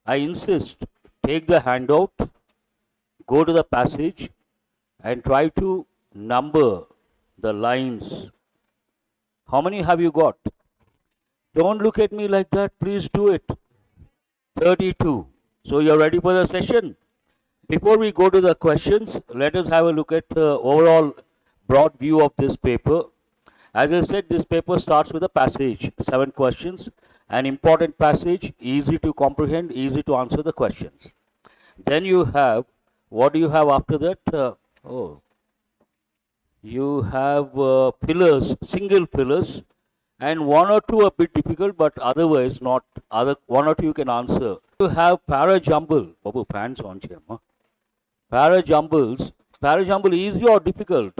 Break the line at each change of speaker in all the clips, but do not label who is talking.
I insist, take the handout, go to the passage and try to number the lines. How many have you got? Don't look at me like that, please do it. 32. So you're ready for the session? Before we go to the questions, let us have a look at the overall broad view of this paper. As I said, this paper starts with a passage, 7 questions, an important passage, easy to comprehend, easy to answer the questions. Then you have, what do you have after that? You have pillars, single pillars, and 1 or 2 a bit difficult, but otherwise not. Other 1 or 2 you can answer. You have para-jumble. Babu, fans on here. Para-jumbles. Para-jumble easy or difficult?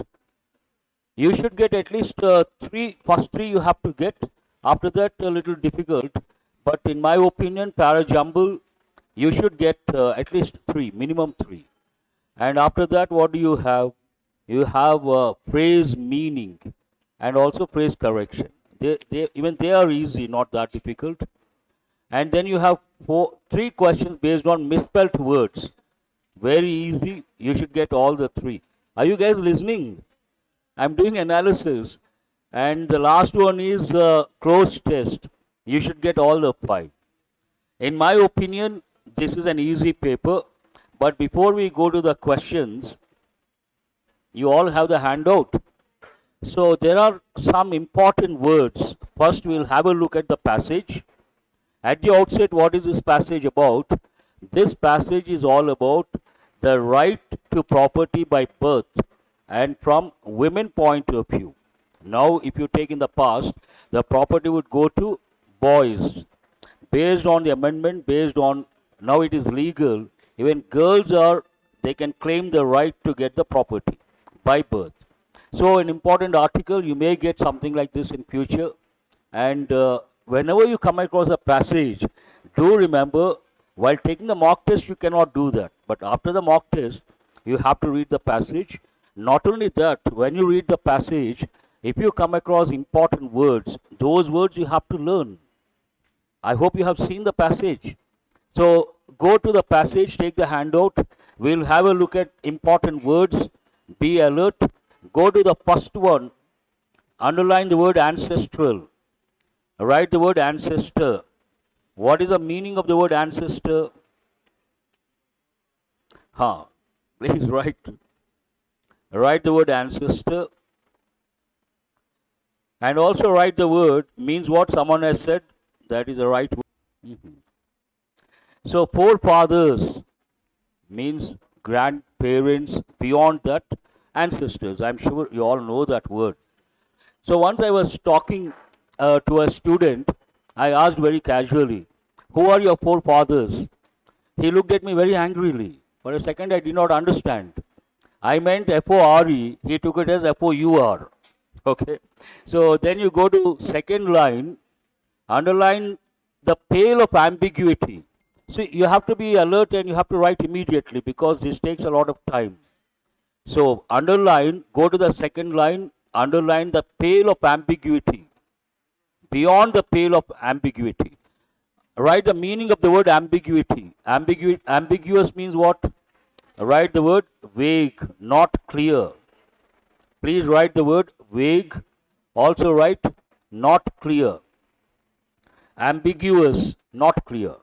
You should get at least 3. First 3 you have to get. After that a little difficult. But in my opinion, para-jumble you should get at least 3, minimum 3. And after that, what do you have? You have phrase meaning and also phrase correction. Even they are easy, not that difficult. And then you have 3 questions based on misspelled words. Very easy. You should get all the 3. Are you guys listening? I'm doing analysis. And the last one is closed test. You should get all the 5. In my opinion, this is an easy paper. But before we go to the questions, you all have the handout. So there are some important words. First, we'll have a look at the passage. At the outset, what is this passage about? This passage is all about the right to property by birth and from women point of view. Now, if you take in the past, the property would go to boys. Based on the amendment, based on now it is legal, even girls they can claim the right to get the property by birth. So an important article, you may get something like this in future. And whenever you come across a passage, do remember, while taking the mock test, you cannot do that. But after the mock test, you have to read the passage. Not only that, when you read the passage, if you come across important words, those words you have to learn. I hope you have seen the passage. So go to the passage, take the handout. We'll have a look at important words. Be alert. Go to the first one. Underline the word ancestral. Write the word ancestor. What is the meaning of the word ancestor? Please write. Write the word ancestor. And also write the word means what someone has said. That is the right word. So forefathers means grandparents, beyond that ancestors. I'm sure you all know that word. So once I was talking to a student, I asked very casually, who are your forefathers? He looked at me very angrily. For a second I did not understand. I meant F-O-R-E, he took it as F-O-U-R. Okay. So then you go to second line, underline the pale of ambiguity. So you have to be alert and you have to write immediately because this takes a lot of time. So underline, go to the second line, underline the pale of ambiguity. Beyond the pale of ambiguity. Write the meaning of the word ambiguity. Ambiguous means what? Write the word vague, not clear. Please write the word vague. Also write not clear. Ambiguous, not clear.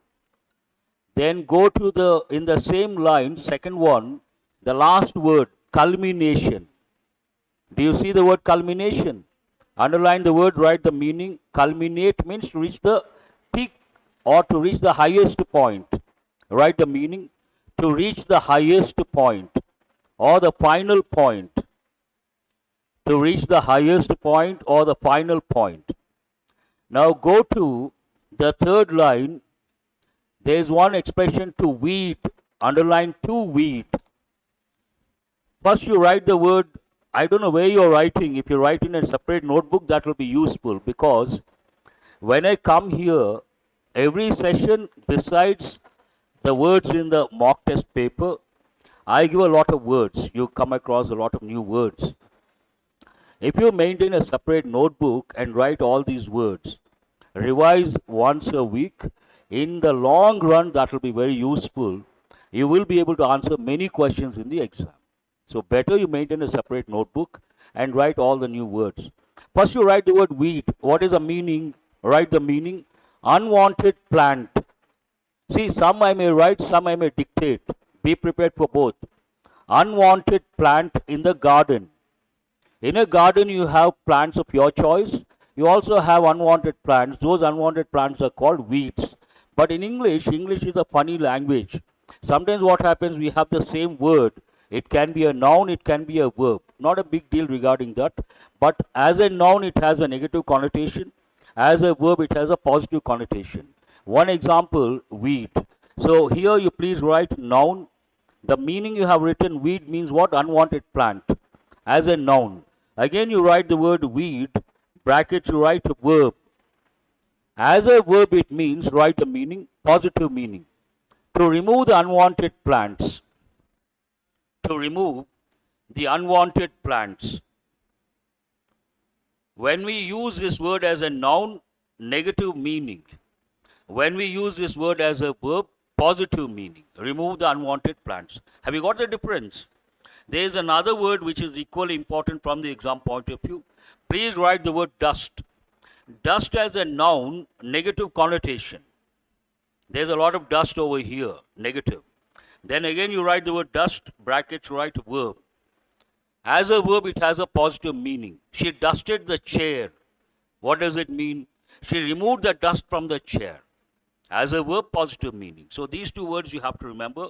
Then go to in the same line, second one, the last word, culmination. Do you see the word culmination? Underline the word, write the meaning. Culminate means to reach the peak or to reach the highest point. Write the meaning. To reach the highest point or the final point. To reach the highest point or the final point. Now go to the third line. There is one expression to weed. Underline to weed. First you write the word. I don't know where you're writing. If you write in a separate notebook, that will be useful because when I come here, every session besides the words in the mock test paper, I give a lot of words. You come across a lot of new words. If you maintain a separate notebook and write all these words, revise once a week, In the long run, that will be very useful. You will be able to answer many questions in the exam. So better you maintain a separate notebook and write all the new words. First you write the word weed. What is the meaning? Write the meaning. Unwanted plant. See, some I may write, some I may dictate. Be prepared for both. Unwanted plant in the garden. In a garden, you have plants of your choice. You also have unwanted plants. Those unwanted plants are called weeds. But in English, English is a funny language. Sometimes what happens, we have the same word. It can be a noun, it can be a verb. Not a big deal regarding that. But as a noun, it has a negative connotation. As a verb, it has a positive connotation. One example, weed. So here you please write noun. The meaning you have written, weed means what? Unwanted plant. As a noun. Again you write the word weed, brackets you write verb. As a verb it means, write the meaning, positive meaning. To remove the unwanted plants. To remove the unwanted plants. When we use this word as a noun, negative meaning. When we use this word as a verb, positive meaning. Remove the unwanted plants. Have you got the difference? There is another word which is equally important from the exam point of view. Please write the word dust. Dust as a noun, negative connotation. There's a lot of dust over here, negative. Then again you write the word dust, brackets, write verb. As a verb, it has a positive meaning. She dusted the chair. What does it mean? She removed the dust from the chair. As a verb, positive meaning. So these two words you have to remember.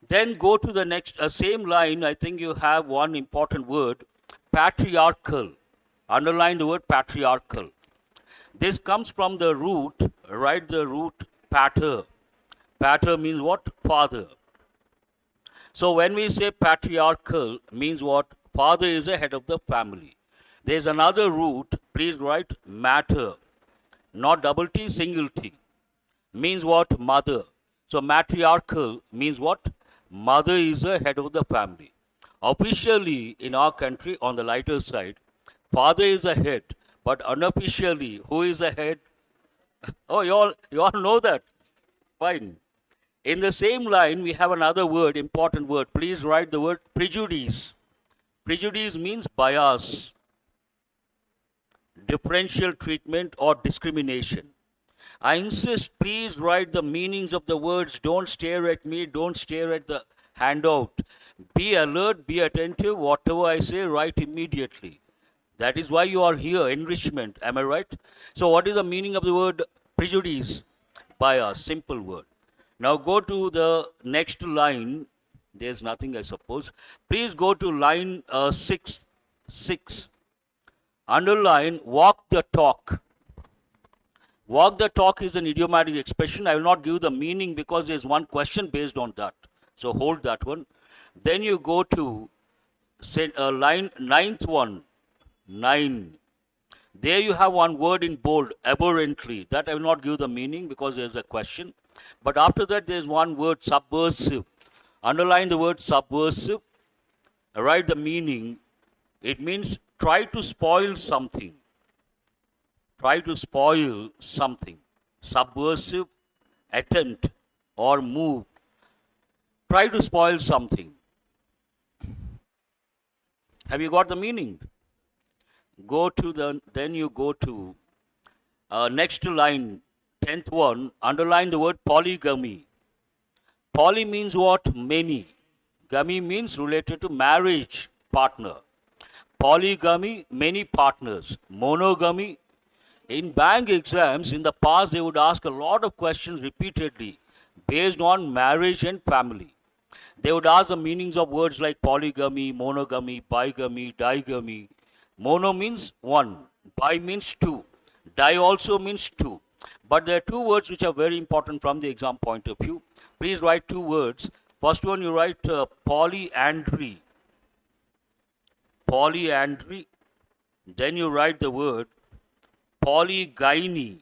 Then go to the next, same line, I think you have one important word, patriarchal. Underline the word patriarchal. This comes from the root, write the root pater. Pater means what? Father. So when we say patriarchal, means what? Father is the head of the family. There is another root, please write matter. Not double T, single T. Means what? Mother. So matriarchal means what? Mother is the head of the family. Officially in our country, on the lighter side, father is the head. But unofficially, who is the head? Oh, you all know that. Fine. In the same line, we have another word, important word. Please write the word prejudice. Prejudice means bias, differential treatment, or discrimination. I insist, please write the meanings of the words. Don't stare at me. Don't stare at the handout. Be alert, be attentive. Whatever I say, write immediately. That is why you are here, enrichment. Am I right? So what is the meaning of the word prejudice? Bias, simple word. Now go to the next line. There's nothing, I suppose. Please go to line 6. Underline, walk the talk. Walk the talk is an idiomatic expression. I will not give the meaning because there is one question based on that. So hold that one. Then you go to line 9th one. 9. There you have one word in bold, aberrantly. That I will not give the meaning because there is a question. But after that there is one word, subversive. Underline the word subversive. Write the meaning. It means try to spoil something. Try to spoil something. Subversive, attempt or move. Try to spoil something. Have you got the meaning? Go to then you go to next line, 10th one, underline the word polygamy. Poly means what? Many. Gamy means related to marriage partner. Polygamy, many partners. Monogamy. In bank exams, in the past, they would ask a lot of questions repeatedly based on marriage and family. They would ask the meanings of words like polygamy, monogamy, bigamy, digamy. Mono means one, bi means two, di also means two. But there are two words which are very important from the exam point of view. Please write two words. First one you write polyandry. Polyandry. Then you write the word polygyny.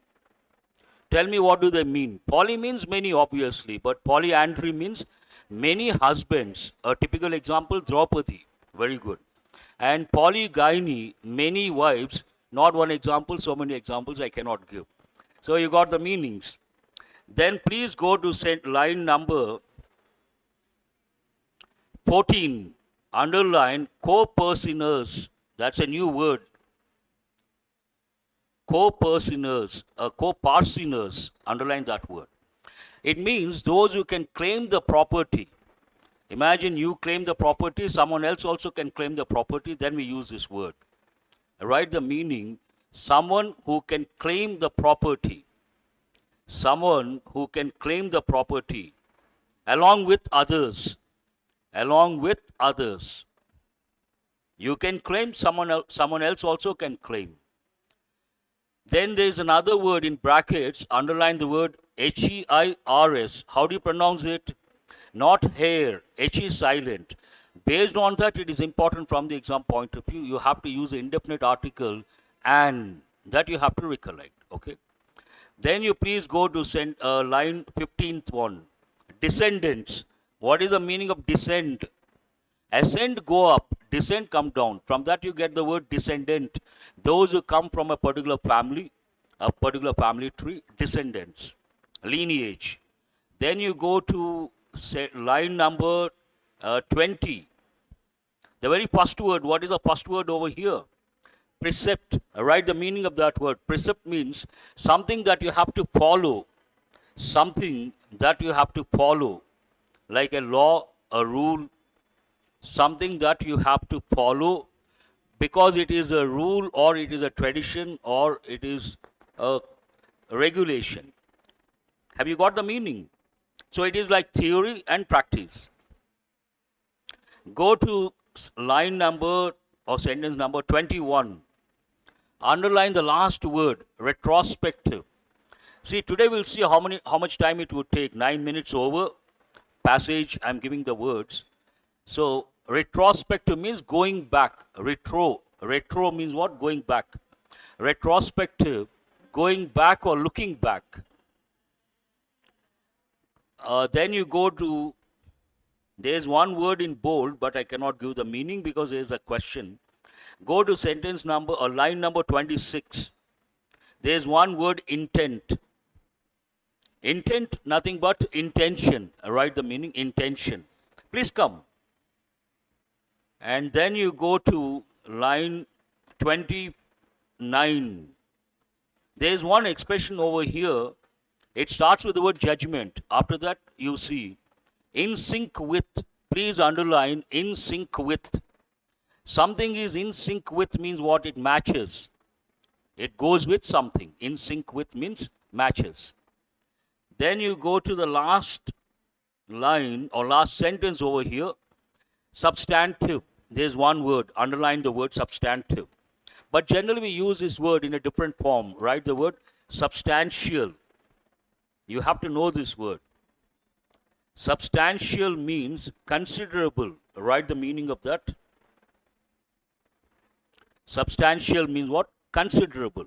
Tell me what do they mean. Poly means many obviously, but polyandry means many husbands. A typical example, Draupadi. Very good. And polygyny, many wives. Not one example, so many examples I cannot give. So you got the meanings. Then please go to line number 14. Underline co-personers. That's a new word. Co-personers, co-parceners. Underline that word. It means those who can claim the property. Imagine you claim the property, someone else also can claim the property, then we use this word. Write the meaning, someone who can claim the property. Someone who can claim the property along with others. Along with others. You can claim, someone else also can claim. Then there is another word in brackets, underline the word HEIRS. How do you pronounce it? Not hair, H is silent. Based on that, it is important from the exam point of view. You have to use the indefinite article and that you have to recollect. Okay. Then you please go to line 15th one. Descendants. What is the meaning of descend? Ascend, go up. Descend, come down. From that you get the word descendant. Those who come from a particular family tree, descendants. Lineage. Then you go to line number 20. The very first word, what is the first word over here? Precept. Write the meaning of that word. Precept means something that you have to follow. Something that you have to follow. Like a law, a rule. Something that you have to follow because it is a rule or it is a tradition or it is a regulation. Have you got the meaning? So it is like theory and practice. Go to line number or sentence number 21. Underline the last word, retrospective. See, today we'll see how much time it would take. 9 minutes over. Passage, I'm giving the words. So retrospective means going back. Retro means what? Going back. Retrospective, going back or looking back. Then you go to, there's one word in bold, but I cannot give the meaning because there's a question. Go to sentence number or line number 26. There's one word, intent. Intent, nothing but intention. Write the meaning, intention. Please come. And then you go to line 29. There's one expression over here. It starts with the word judgment. After that, you see, in sync with. Please underline, in sync with. Something is in sync with means what? It matches. It goes with something. In sync with means matches. Then you go to the last line or last sentence over here. Substantive. There's one word. Underline the word substantive. But generally we use this word in a different form. Write the word substantial. You have to know this word. Substantial means considerable. Write the meaning of that. Substantial means what? Considerable.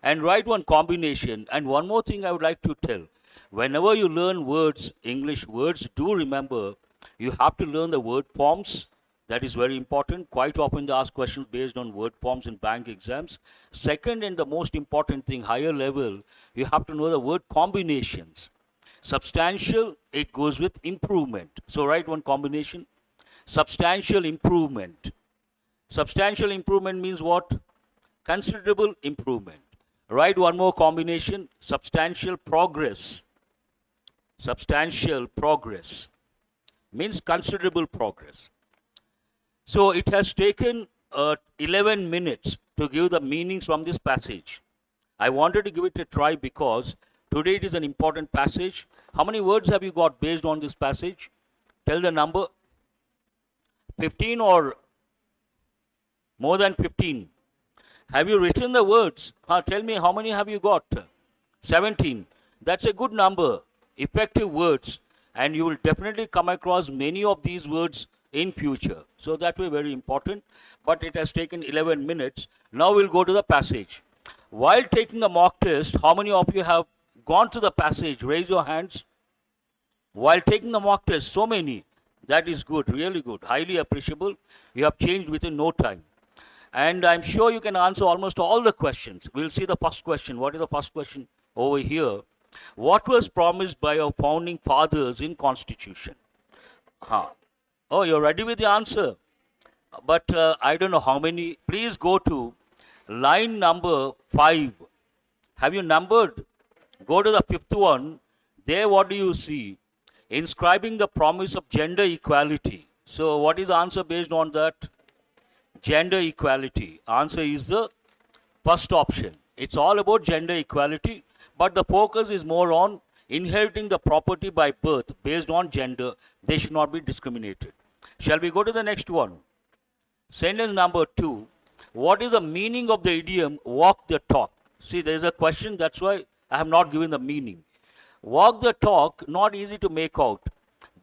And write one combination. And one more thing I would like to tell. Whenever you learn words, English words, do remember you have to learn the word forms. That is very important. Quite often they ask questions based on word forms in bank exams. Second, and the most important thing, higher level, you have to know the word combinations. Substantial, it goes with improvement. So write one combination. Substantial improvement. Substantial improvement means what? Considerable improvement. Write one more combination. Substantial progress. Substantial progress means considerable progress. So it has taken 11 minutes to give the meanings from this passage. I wanted to give it a try because today it is an important passage. How many words have you got based on this passage? Tell the number. 15 or more than 15? Have you written the words? Tell me how many have you got? 17. That's a good number. Effective words. And you will definitely come across many of these words in future. So that way very important. But it has taken 11 minutes. Now we'll go to the passage. While taking the mock test, how many of you have gone to the passage? Raise your hands. While taking the mock test, so many. That is good, really good, highly appreciable. You have changed within no time. And I'm sure you can answer almost all the questions. We'll see the first question. What is the first question over here? What was promised by our founding fathers in Constitution? Huh. Oh, you're ready with the answer. But I don't know how many. Please go to line number 5. Have you numbered? Go to the 5th one. There, what do you see? Inscribing the promise of gender equality. So, what is the answer based on that? Gender equality. Answer is the first option. It's all about gender equality, but the focus is more on inheriting the property by birth based on gender. They should not be discriminated. Shall we go to the next one? Sentence number 2. What is the meaning of the idiom walk the talk? See, there is a question, that's why I have not given the meaning. Walk the talk, not easy to make out.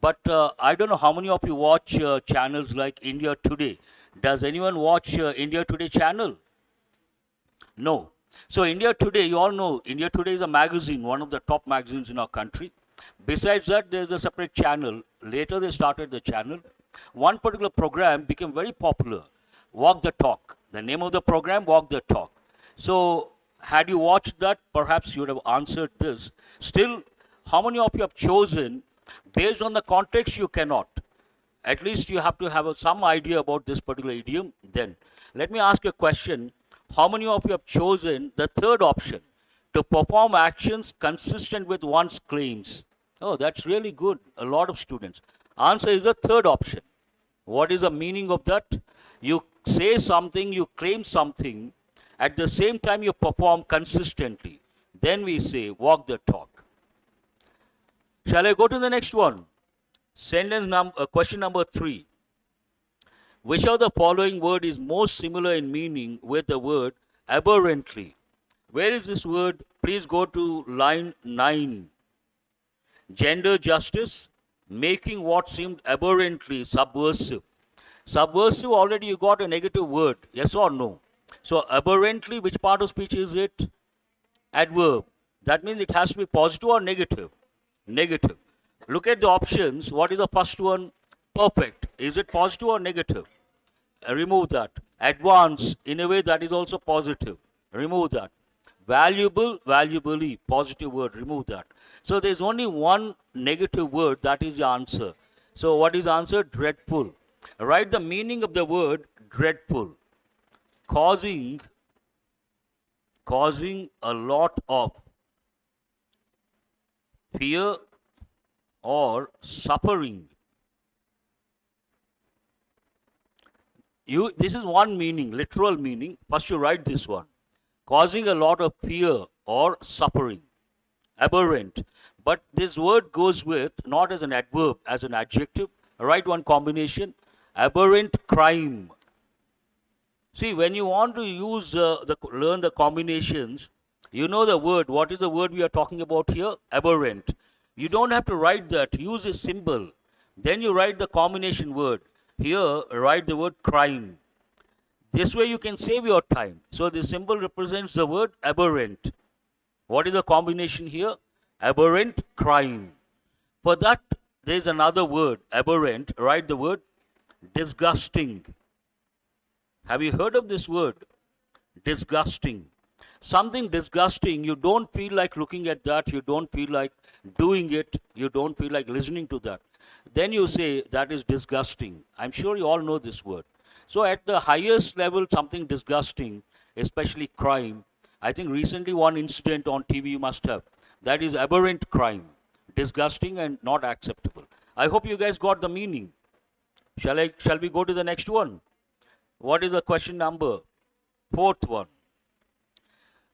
But I don't know how many of you watch channels like India Today. Does anyone watch India Today channel? No. So India Today, you all know, India Today is a magazine, one of the top magazines in our country. Besides that, there's a separate channel. Later they started the channel. One particular program became very popular, Walk the Talk. The name of the program, Walk the Talk. So had you watched that, perhaps you would have answered this. Still, how many of you have chosen? Based on the context, you cannot. At least you have to have some idea about this particular idiom. Then, let me ask you a question. How many of you have chosen the third option? To perform actions consistent with one's claims. Oh, that's really good. A lot of students. Answer is the third option. What is the meaning of that? You say something, you claim something. At the same time, you perform consistently. Then we say, walk the talk. Shall I go to the next one? Question number 3. Which of the following word is most similar in meaning with the word aberrantly? Where is this word? Please go to line 9. Gender justice, making what seemed aberrantly subversive. Subversive, already you got a negative word, yes or no? So aberrantly, which part of speech is it? Adverb. That means it has to be positive or negative? Negative. Look at the options. What is the first one? Perfect. Is it positive or negative? Remove that. Advance, in a way that is also positive. Remove that. Valuable, valuably, positive word. Remove that. So there is only one negative word. That is the answer. So what is the answer? Dreadful. Write the meaning of the word dreadful. Causing a lot of fear or suffering. This is one meaning, literal meaning. First you write this one. Causing a lot of fear or suffering. Aberrant. But this word goes with, not as an adverb, as an adjective. Write one combination. Aberrant crime. See, when you want to use learn the combinations, you know the word. What is the word we are talking about here? Aberrant. You don't have to write that. Use a symbol. Then you write the combination word. Here, write the word crime. This way you can save your time. So the symbol represents the word aberrant. What is the combination here? Aberrant crime. For that, there is another word, aberrant. Write the word disgusting. Have you heard of this word? Disgusting. Something disgusting, you don't feel like looking at that, you don't feel like doing it, you don't feel like listening to that. Then you say that is disgusting. I'm sure you all know this word. So at the highest level, something disgusting, especially crime. I think recently one incident on TV you must have. That is aberrant crime. Disgusting and not acceptable. I hope you guys got the meaning. Shall we go to the next one? What is the question number? 4th one.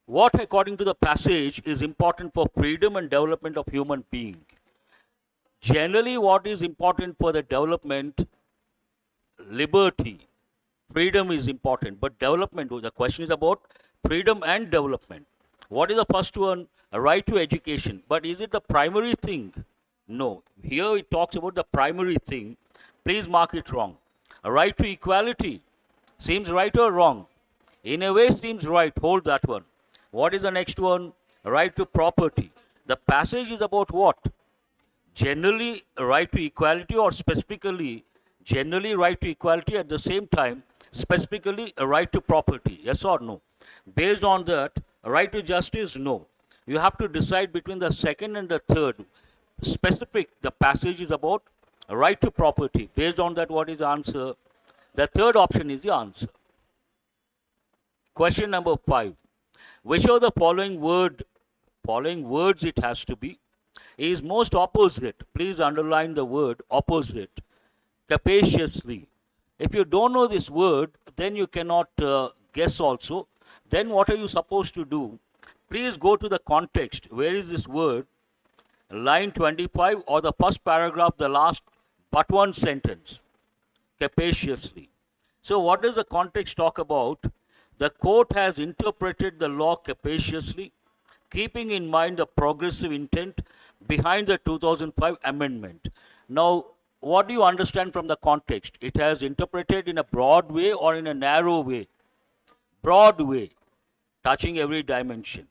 What, according to the passage, is important for freedom and development of human being? Generally, what is important for the development? Liberty. Freedom is important, but development, the question is about freedom and development. What is the first one? A right to education. But is it the primary thing? No. Here it talks about the primary thing. Please mark it wrong. A right to equality. Seems right or wrong? In a way seems right. Hold that one. What is the next one? Right to property. The passage is about what? Generally, a right to equality, or specifically, generally right to equality, at the same time, specifically a right to property. Yes or no? Based on that, a right to justice? No. You have to decide between the second and the third. Specific, the passage is about right to property. Based on that, what is the answer? The third option is the answer. Question number 5. Which of the following words it has to be, is most opposite? Please underline the word opposite. Capaciously. If you don't know this word, then you cannot guess also. Then what are you supposed to do? Please go to the context. Where is this word? Line 25 or the first paragraph, the last but one sentence. Capaciously. So what does the context talk about? The court has interpreted the law capaciously, keeping in mind the progressive intent behind the 2005 amendment. Now, what do you understand from the context? It has interpreted in a broad way or in a narrow way? Broad way, touching every dimension.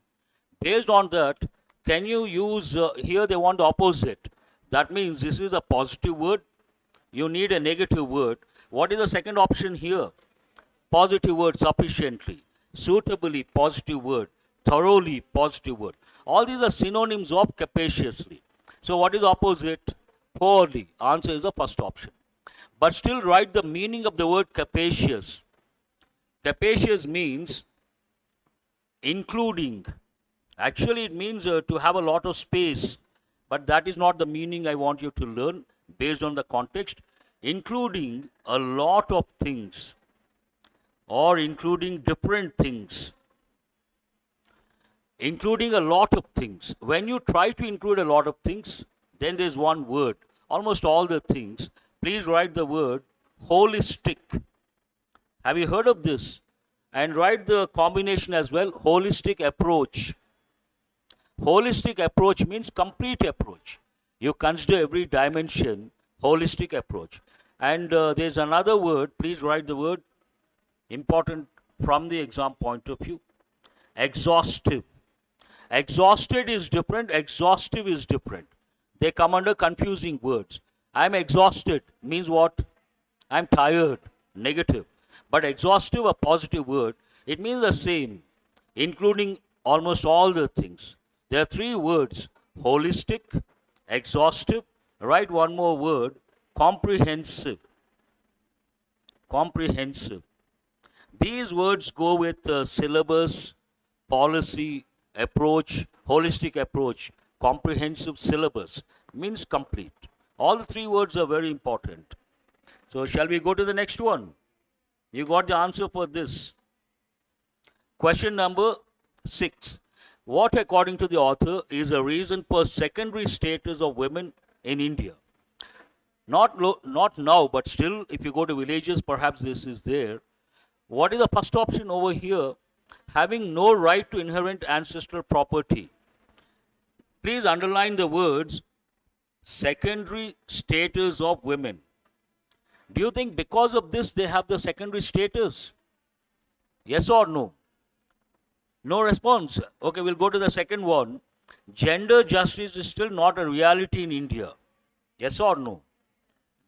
Based on that, can you use, here they want the opposite. That means this is a positive word. You need a negative word. What is the second option here? Positive word, sufficiently, suitably, positive word, thoroughly, positive word. All these are synonyms of capaciously. So what is opposite? Poorly. Answer is the first option. But still write the meaning of the word capacious. Capacious means including. Actually, it means to have a lot of space. But that is not the meaning I want you to learn based on the context. Including a lot of things or including different things. Including a lot of things. When you try to include a lot of things, then there's one word. Almost all the things. Please write the word holistic. Have you heard of this? And write the combination as well, holistic approach. Holistic approach means complete approach. You consider every dimension, holistic approach. And there's another word, please write the word, important from the exam point of view, exhaustive. Exhausted is different, exhaustive is different. They come under confusing words. I'm exhausted means what? I'm tired, negative. But exhaustive, a positive word, it means the same, including almost all the things. There are three words, holistic, exhaustive, write one more word, comprehensive. Comprehensive. These words go with syllabus, policy, approach, holistic approach, comprehensive syllabus, means complete. All the three words are very important. So shall we go to the next one? You got the answer for this. Question number 6. What, according to the author, is a reason for secondary status of women in India? Not now, but still, if you go to villages, perhaps this is there. What is the first option over here? Having no right to inherent ancestral property. Please underline the words secondary status of women. Do you think because of this they have the secondary status? Yes or no? No response. Okay, we'll go to the second one. Gender justice is still not a reality in India. Yes or no?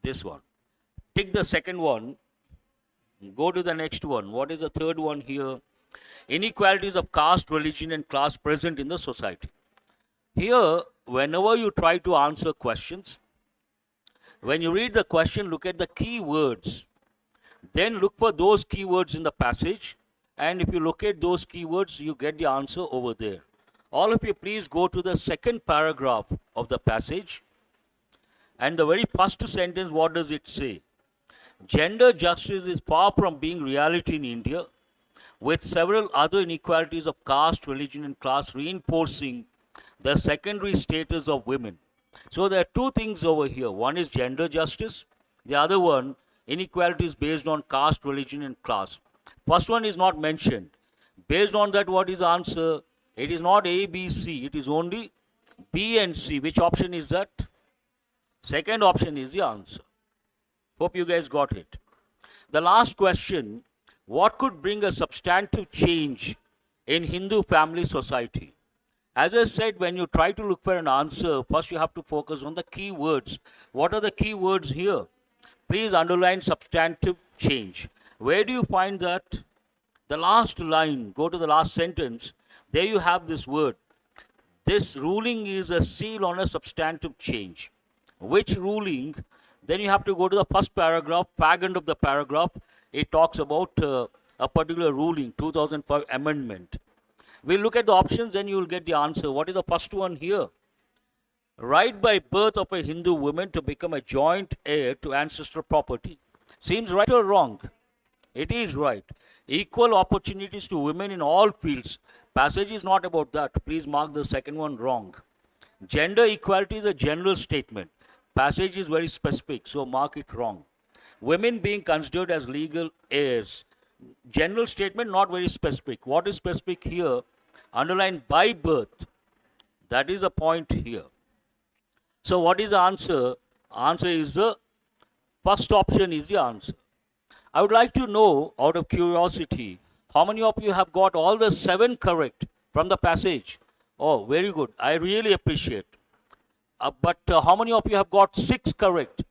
This one. Take the second one. Go to the next one. What is the third one here? Inequalities of caste, religion, and class present in the society. Here, whenever you try to answer questions, when you read the question, look at the key words. Then look for those keywords in the passage. And if you look at those keywords, you get the answer over there. All of you, please go to the second paragraph of the passage. And the very first sentence, what does it say? Gender justice is far from being reality in India, with several other inequalities of caste, religion, and class reinforcing the secondary status of women. So there are two things over here. One is gender justice. The other one, inequalities based on caste, religion, and class. First one is not mentioned. Based on that, what is the answer? It is not A, B, C. It is only B and C. Which option is that? Second option is the answer. Hope you guys got it. The last question, what could bring a substantive change in Hindu family society? As I said, when you try to look for an answer, first you have to focus on the key words. What are the key words here? Please underline substantive change. Where do you find that? The last line, go to the last sentence. There you have this word. This ruling is a seal on a substantive change. Which ruling? Then you have to go to the first paragraph, fag end of the paragraph. It talks about a particular ruling, 2005 amendment. We'll look at the options, then you will get the answer. What is the first one here? Right by birth of a Hindu woman to become a joint heir to ancestral property. Seems right or wrong? It is right. Equal opportunities to women in all fields. Passage is not about that. Please mark the second one wrong. Gender equality is a general statement. Passage is very specific, so mark it wrong. Women being considered as legal heirs. General statement, not very specific. What is specific here? Underlined by birth. That is the point here. So what is the answer? Answer is the first option is the answer. I would like to know, out of curiosity, how many of you have got all the 7 correct from the passage? Oh, very good. I really appreciate. But how many of you have got 6 correct?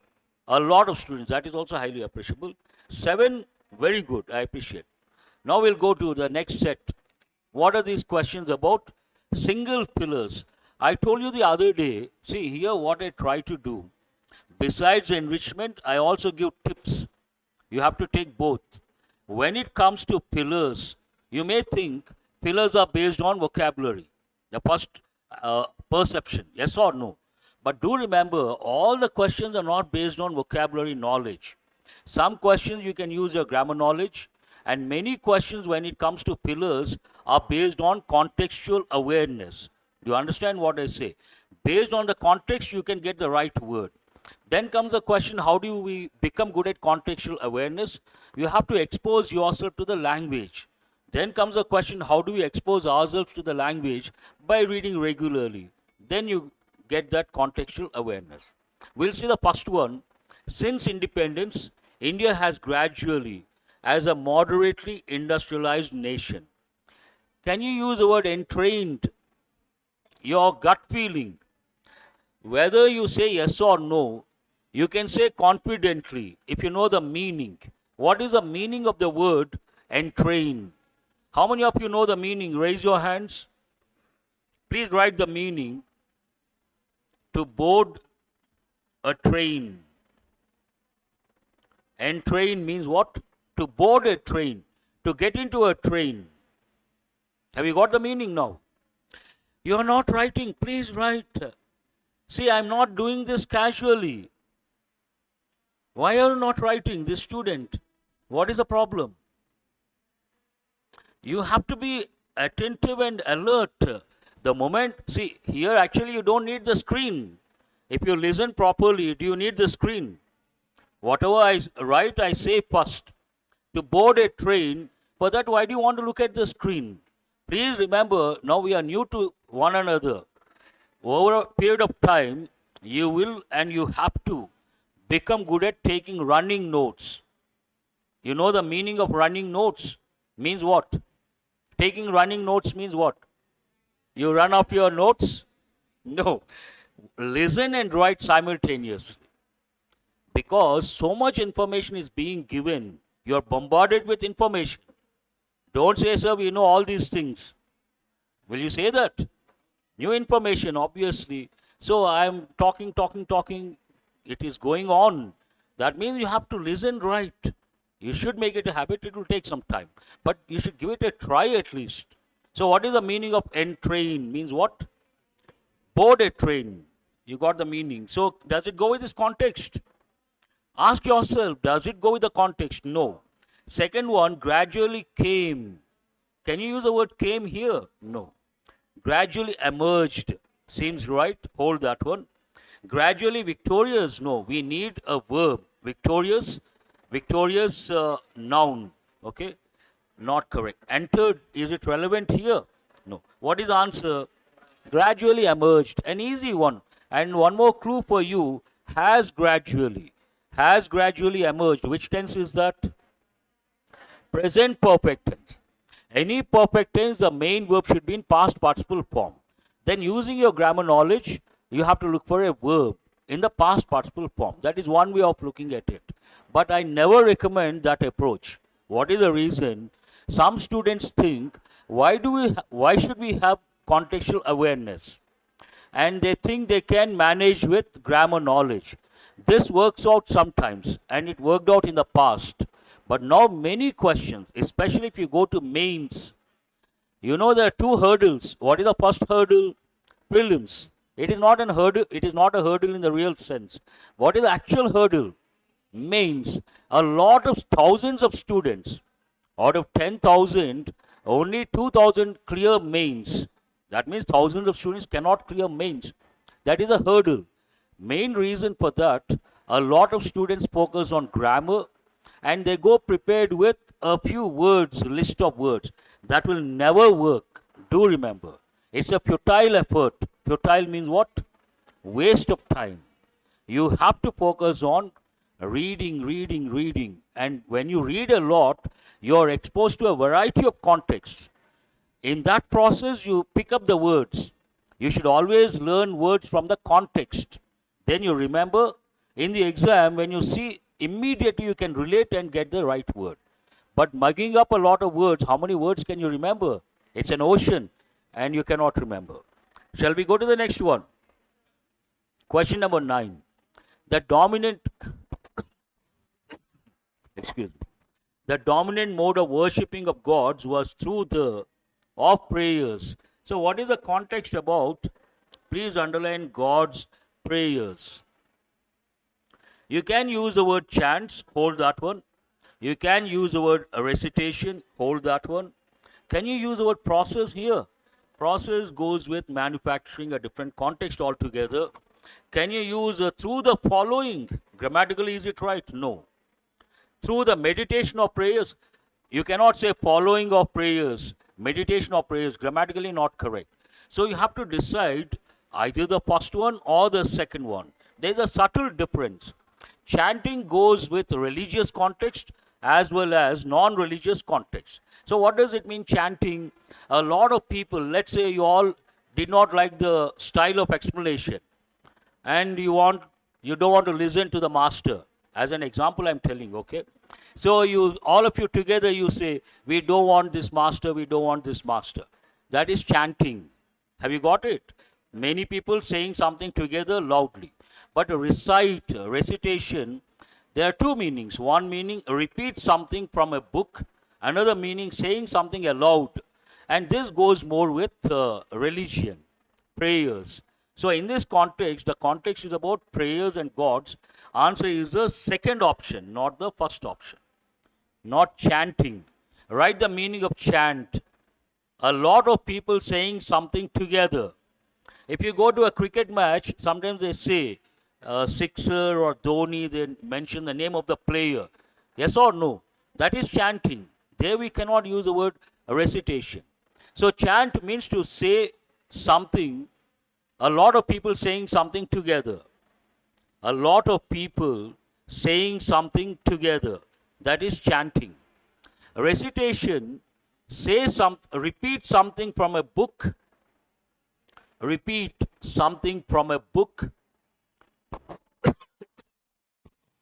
A lot of students. That is also highly appreciable. 7, very good. I appreciate. Now we'll go to the next set. What are these questions about? Single pillars. I told you the other day, see here what I try to do. Besides enrichment, I also give tips. You have to take both. When it comes to pillars, you may think pillars are based on vocabulary. The first perception, yes or no. But do remember, all the questions are not based on vocabulary knowledge. Some questions you can use your grammar knowledge, and many questions when it comes to pillars are based on contextual awareness. Do you understand what I say? Based on the context, you can get the right word. Then comes the question, how do we become good at contextual awareness? You have to expose yourself to the language. Then comes the question, how do we expose ourselves to the language? By reading regularly. Then you get that contextual awareness. We'll see the first one. Since independence, India has gradually, as a moderately industrialized nation. Can you use the word entrained? Your gut feeling. Whether you say yes or no, you can say confidently if you know the meaning. What is the meaning of the word entrain? How many of you know the meaning? Raise your hands. Please write the meaning. To board a train. Entrain means what? To board a train. To get into a train. Have you got the meaning now? You are not writing. Please write. See, I am not doing this casually. Why are you not writing, this student? What is the problem? You have to be attentive and alert. The moment, see, here actually you don't need the screen. If you listen properly, do you need the screen? Whatever I write, I say first. To board a train, for that, why do you want to look at the screen? Please remember, now we are new to one another. Over a period of time, you will and you have to become good at taking running notes. You know the meaning of running notes? Means what? Taking running notes means what? You run up your notes? No. Listen and write simultaneously. Because so much information is being given, you are bombarded with information. Don't say, sir, we know all these things. Will you say that? New information, obviously. So I am talking. It is going on. That means you have to listen right. You should make it a habit. It will take some time. But you should give it a try at least. So what is the meaning of entrain? Means what? Board a train. You got the meaning. So does it go with this context? Ask yourself, does it go with the context? No. Second one, gradually came. Can you use the word came here? No. Gradually emerged. Seems right. Hold that one. Gradually victorious. No. We need a verb. Victorious. Victorious noun. Okay. Not correct. Entered. Is it relevant here? No. What is the answer? Gradually emerged. An easy one. And one more clue for you. Has gradually. Has gradually emerged. Which tense is that? Present perfect tense. Any perfect tense, the main verb should be in past participle form. Then using your grammar knowledge, you have to look for a verb in the past participle form. That is one way of looking at it. But I never recommend that approach. What is the reason? Some students think, why should we have contextual awareness? and they think they can manage with grammar knowledge. This works out sometimes, and it worked out in the past. But now many questions, especially if you go to mains, you know there are two hurdles. What is the first hurdle? Prelims. It is not an hurdle. It is not a hurdle in the real sense. What is the actual hurdle? Mains. A lot of thousands of students, out of 10,000, only 2,000 clear mains. That means thousands of students cannot clear mains. That is a hurdle. Main reason for that, a lot of students focus on grammar and they go prepared with a few words, list of words. That will never work. Do remember. It's a futile effort. Futile means what? Waste of time. You have to focus on reading, reading, reading. And when you read a lot, you're exposed to a variety of contexts. In that process, you pick up the words. You should always learn words from the context. Then you remember in the exam, when you see, immediately you can relate and get the right word. But mugging up a lot of words, how many words can you remember? It's an ocean and you cannot remember. Shall we go to the next one? Question number 9. The dominant, excuse me, the dominant mode of worshipping of gods was through the of prayers. So what is the context about? Please underline God's prayers. You can use the word chants, hold that one. You can use the word recitation, hold that one. Can you use the word process here? Process goes with manufacturing, a different context altogether. Can you use through the following? Grammatically, is it right? No. Through the meditation of prayers, you cannot say following of prayers, meditation of prayers, grammatically not correct. So you have to decide either the first one or the second one. There's a subtle difference. Chanting goes with religious context as well as non-religious context. So what does it mean, chanting? A lot of people, let's say you all did not like the style of explanation and you don't want to listen to the master. As an example, I'm telling, okay? So all of you together, you say, we don't want this master, we don't want this master. That is chanting. Have you got it? Many people saying something together loudly. But recitation, there are two meanings. One meaning, repeat something from a book. Another meaning, saying something aloud. And this goes more with religion, prayers. So in this context, the context is about prayers and gods. Answer is the second option, not the first option. Not chanting. Write the meaning of chant. A lot of people saying something together. If you go to a cricket match, sometimes they say, Sixer or Dhoni, they mention the name of the player. Yes or no? That is chanting. There we cannot use the word recitation. So chant means to say something, a lot of people saying something together. A lot of people saying something together. That is chanting. Recitation, repeat something from a book. Repeat something from a book.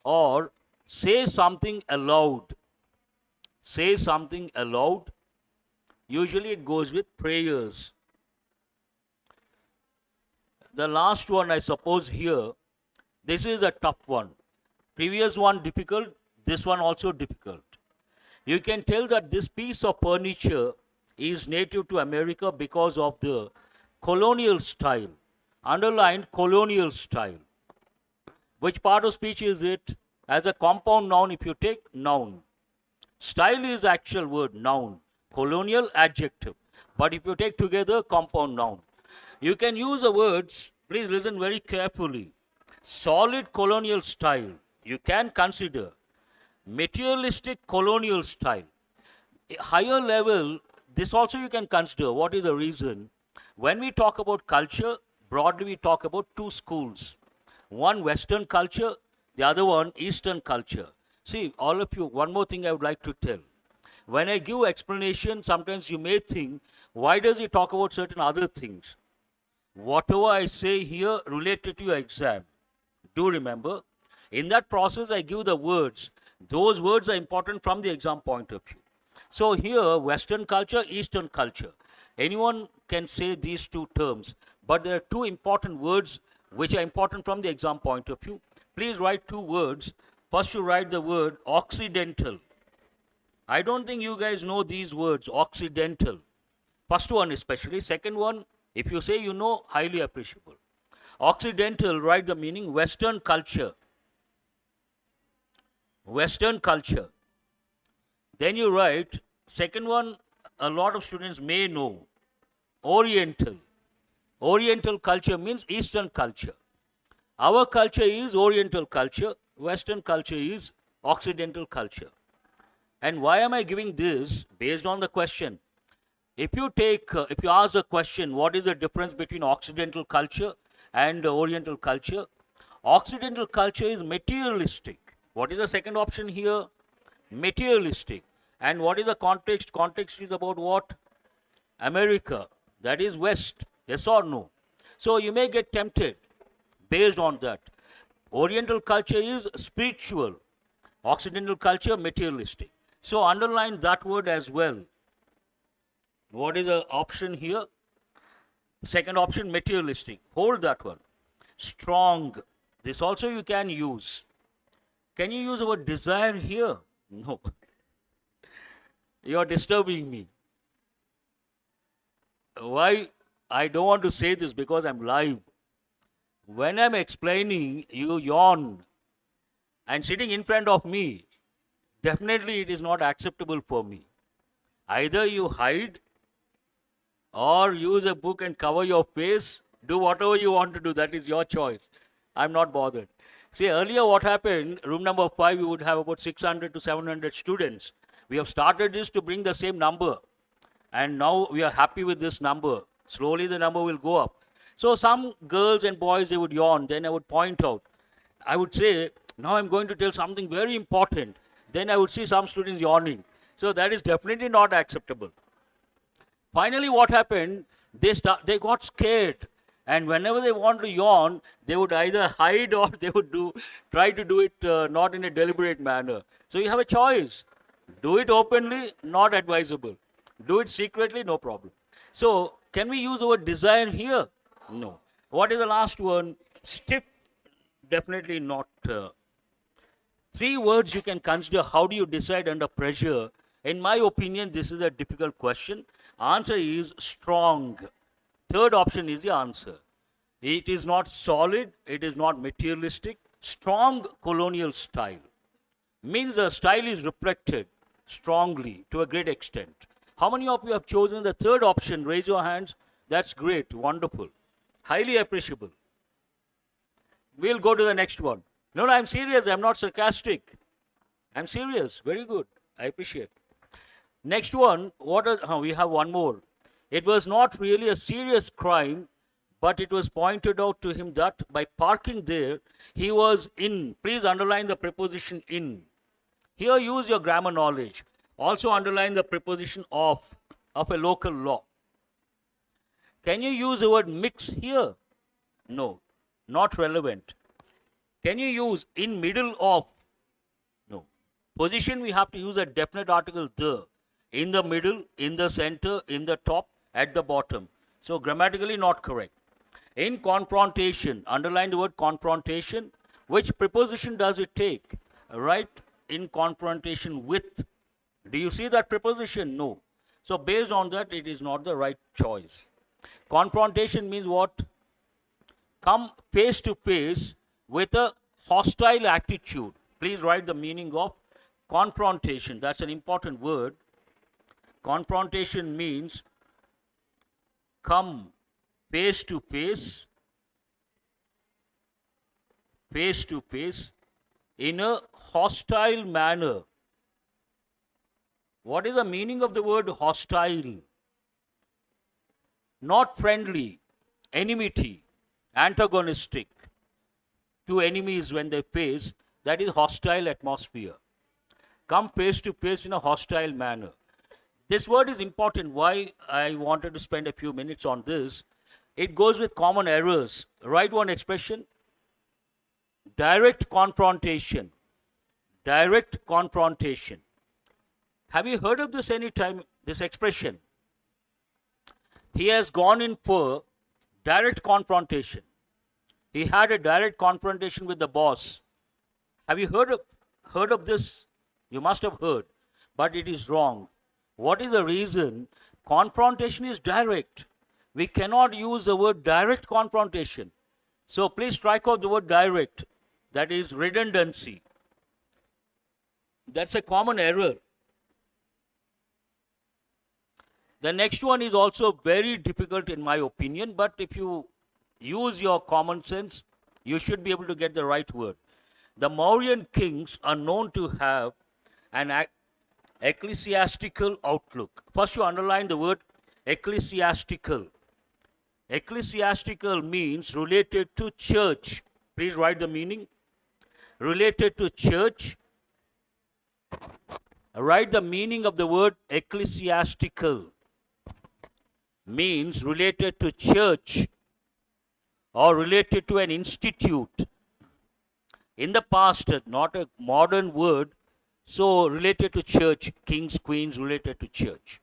Or say something aloud. Say something aloud. Usually it goes with prayers. The last one, I suppose here, this is a tough one. Previous one difficult, this one also difficult. You can tell that this piece of furniture is native to America because of the colonial style. Underlined colonial style. Which part of speech is it? As a compound noun, if you take noun. Style is actual word, noun. Colonial, adjective. But if you take together, compound noun. You can use the words, please listen very carefully. Solid colonial style. You can consider. Materialistic colonial style. A higher level, this also you can consider. What is the reason? When we talk about culture, broadly we talk about two schools. One Western culture, the other one Eastern culture. See, all of you, one more thing I would like to tell. When I give explanation, sometimes you may think, why does he talk about certain other things? Whatever I say here related to your exam, do remember, in that process I give the words. Those words are important from the exam point of view. So here, Western culture, Eastern culture. Anyone can say these two terms, But there are two important words which are important from the exam point of view. Please write two words. First you write the word Occidental. I don't think you guys know these words, Occidental. First one especially. Second one, if you say you know, highly appreciable. Occidental, write the meaning Western culture. Western culture. Then you write, second one, a lot of students may know, Oriental. Oriental culture means Eastern culture. Our culture is Oriental culture. Western culture is Occidental culture. And why am I giving this? Based on the question. If you ask a question, what is the difference between Occidental culture and Oriental culture? Occidental culture is materialistic. What is the second option here? Materialistic. And what is the context? Context is about what? America. That is West. Yes or no? So you may get tempted based on that. Oriental culture is spiritual. Occidental culture, materialistic. So underline that word as well. What is the option here? Second option, materialistic. Hold that one. Strong. This also you can use. Can you use the word desire here? No. You are disturbing me. Why? I don't want to say this because I'm live. When I'm explaining, you yawn. And sitting in front of me, definitely it is not acceptable for me. Either you hide or use a book and cover your face. Do whatever you want to do. That is your choice. I'm not bothered. See, earlier what happened, room number 5, we would have about 600 to 700 students. We have started this to bring the same number. And now we are happy with this number. Slowly the number will go up. So some girls and boys, they would yawn. Then I would point out. I would say, now I'm going to tell something very important. Then I would see some students yawning. So that is definitely not acceptable. Finally, what happened? They got scared. And whenever they want to yawn, they would either hide or they would try to do it not in a deliberate manner. So you have a choice. Do it openly, not advisable. Do it secretly, no problem. So can we use the word desire here? No. What is the last one? Stiff, definitely not. 3 words you can consider. How do you decide under pressure? In my opinion, this is a difficult question. Answer is strong. Third option is the answer. It is not solid. It is not materialistic. Strong colonial style. Means the style is reflected strongly to a great extent. How many of you have chosen the third option? Raise your hands. That's great. Wonderful. Highly appreciable. We'll go to the next one. No, I'm serious. I'm not sarcastic. I'm serious. Very good. I appreciate. Next one. We have one more. It was not really a serious crime, but it was pointed out to him that by parking there, he was in. Please underline the preposition in. Here use your grammar knowledge. Also underline the preposition of a local law. Can you use the word mix here? No, not relevant. Can you use in middle of? No. Position, we have to use a definite article the. In the middle, in the center, in the top, at the bottom. So grammatically not correct. In confrontation, underline the word confrontation. Which preposition does it take? Right? In confrontation with. Do you see that preposition? No. So based on that, it is not the right choice. Confrontation means what? Come face to face with a hostile attitude. Please write the meaning of confrontation. That's an important word. Confrontation means come face to face in a hostile manner. What is the meaning of the word hostile? Not friendly, enmity, antagonistic. Two enemies when they face, that is hostile atmosphere. Come face to face in a hostile manner. This word is important. Why I wanted to spend a few minutes on this. It goes with common errors. Write one expression. Direct confrontation. Direct confrontation. Have you heard of this any time, this expression? He has gone in for Direct confrontation. He had a direct confrontation with the boss. Have you heard of this? You must have heard, but it is wrong. What is the reason? Confrontation is direct. We cannot use the word direct confrontation. So please strike out the word direct. That is redundancy. That's a common error. The next one is also very difficult in my opinion, but if you use your common sense, you should be able to get the right word. The Mauryan kings are known to have an ecclesiastical outlook. First, you underline the word ecclesiastical. Ecclesiastical means related to church. Please write the meaning. Related to church. Write the meaning of the word ecclesiastical. Means related to church or related to an institute. In the past, not a modern word, so related to church, kings, queens, related to church.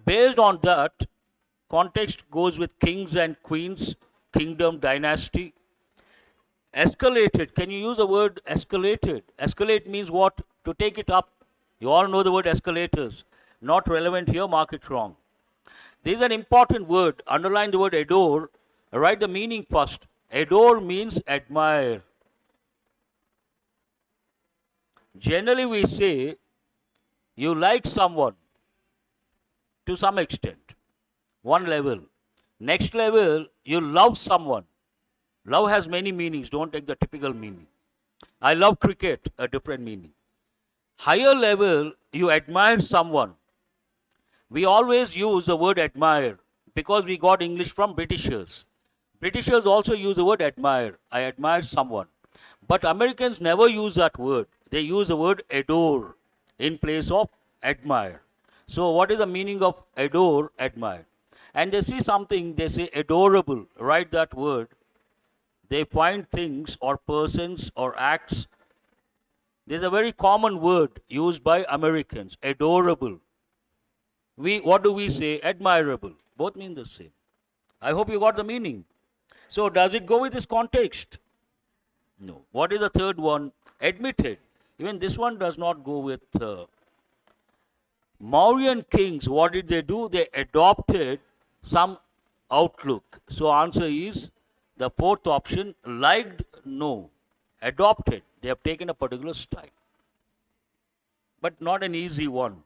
Based on that, context goes with kings and queens, kingdom, dynasty. Escalated, can you use the word escalated? Escalate means what? To take it up. You all know the word escalators. Not relevant here, mark it wrong. This is an important word. Underline the word adore. Write the meaning first. Adore means admire. Generally we say you like someone to some extent. One level. Next level, you love someone. Love has many meanings. Don't take the typical meaning. I love cricket, a different meaning. Higher level, you admire someone. We always use the word admire because we got English from Britishers. Britishers also use the word admire. I admire someone. But Americans never use that word. They use the word adore in place of admire. So what is the meaning of adore, admire? And they see something, they say adorable. Write that word. They find things or persons or acts. There's a very common word used by Americans, adorable. What do we say? Admirable. Both mean the same. I hope you got the meaning. So does it go with this context? No. What is the third one? Admitted. Even this one does not go with Mauryan kings. What did they do? They adopted some outlook. So answer is the fourth option. Liked, no. Adopted. They have taken a particular style. But not an easy one.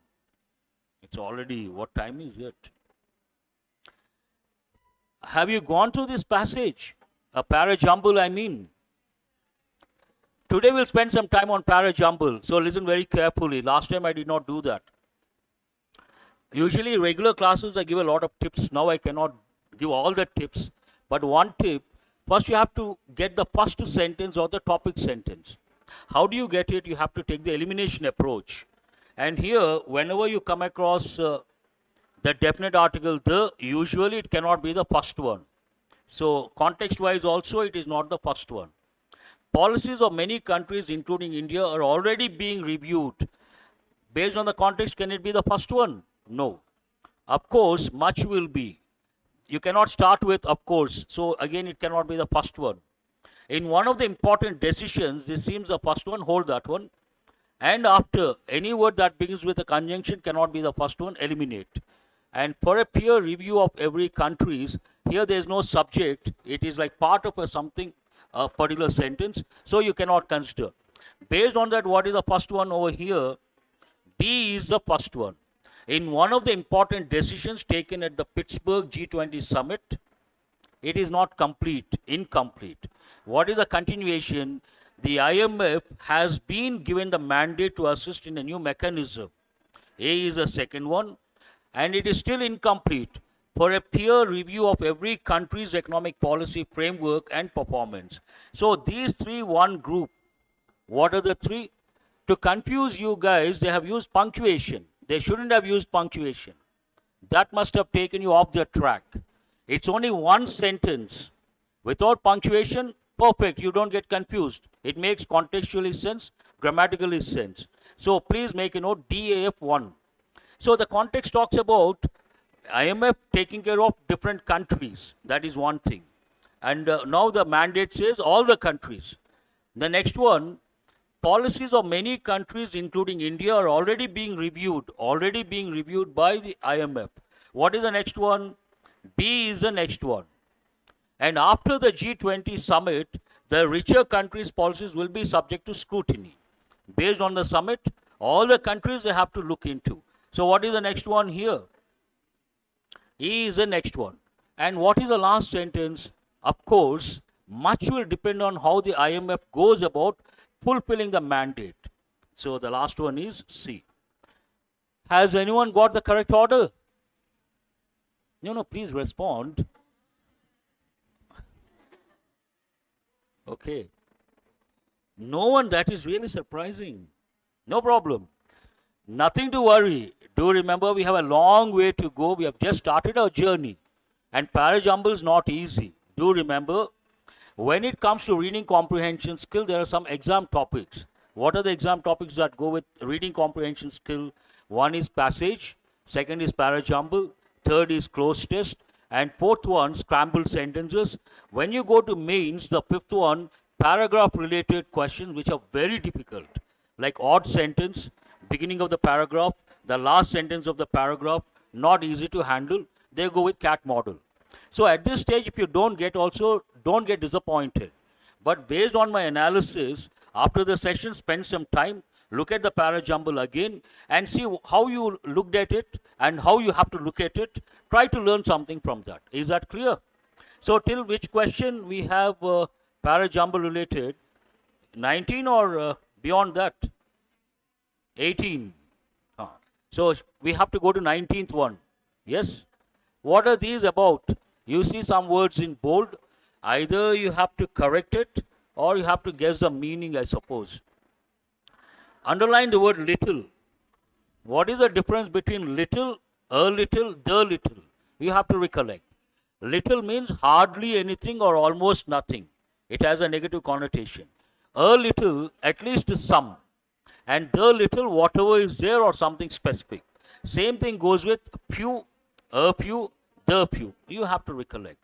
It's already, what time is it? Have you gone through this passage? A parajumble, I mean. Today we'll spend some time on parajumble. So listen very carefully. Last time I did not do that. Usually regular classes I give a lot of tips. Now I cannot give all the tips. But one tip, first you have to get the first sentence or the topic sentence. How do you get it? You have to take the elimination approach. And here, whenever you come across the definite article, the, usually it cannot be the first one. So context-wise also, it is not the first one. Policies of many countries, including India, are already being reviewed. Based on the context, can it be the first one? No. Of course, much will be. You cannot start with of course. So again, it cannot be the first one. In one of the important decisions, this seems the first one, hold that one. And after, any word that begins with a conjunction cannot be the first one, eliminate. And for a peer review of every countries, here there is no subject. It is like part of a particular sentence. So you cannot consider. Based on that, what is the first one over here? D is the first one. In one of the important decisions taken at the Pittsburgh G20 summit, it is not complete, incomplete. What is the continuation? The IMF has been given the mandate to assist in a new mechanism. A is the second one, and it is still incomplete for a peer review of every country's economic policy framework and performance. So these three, one group. What are the three? To confuse you guys, they have used punctuation. They shouldn't have used punctuation. That must have taken you off their track. It's only one sentence. Without punctuation, perfect. You don't get confused. It makes contextually sense, grammatically sense. So please make a note, DAF1. So the context talks about IMF taking care of different countries. That is one thing. And now the mandate says all the countries. The next one, policies of many countries, including India, are already being reviewed by the IMF. What is the next one? B is the next one. And after the G20 summit, the richer countries' policies will be subject to scrutiny. Based on the summit, all the countries they have to look into. So what is the next one here? E is the next one. And what is the last sentence? Of course, much will depend on how the IMF goes about fulfilling the mandate. So the last one is C. Has anyone got the correct order? No, please respond. Okay. No one, that is really surprising. No problem. Nothing to worry. Do remember we have a long way to go. We have just started our journey. And para-jumble is not easy. Do remember, when it comes to reading comprehension skill, there are some exam topics. What are the exam topics that go with reading comprehension skill? One is passage, second is para-jumble, third is close test, and fourth one, scrambled sentences. When you go to mains, the fifth one, paragraph-related questions, which are very difficult, like odd sentence, beginning of the paragraph, the last sentence of the paragraph, not easy to handle. They go with CAT model. So at this stage, if you don't get also, don't get disappointed. But based on my analysis, after the session, spend some time, look at the para-jumble again, and see how you looked at it and how you have to look at it. Try to learn something from that. Is that clear? So till which question we have para-jumble related? 19 or beyond that? 18. So we have to go to 19th one. Yes? What are these about? You see some words in bold. Either you have to correct it or you have to guess the meaning, I suppose. Underline the word little. What is the difference between little, a little, the little? You have to recollect. Little means hardly anything or almost nothing. It has a negative connotation. A little, at least some. And the little, whatever is there or something specific. Same thing goes with few, a few, the few. You have to recollect.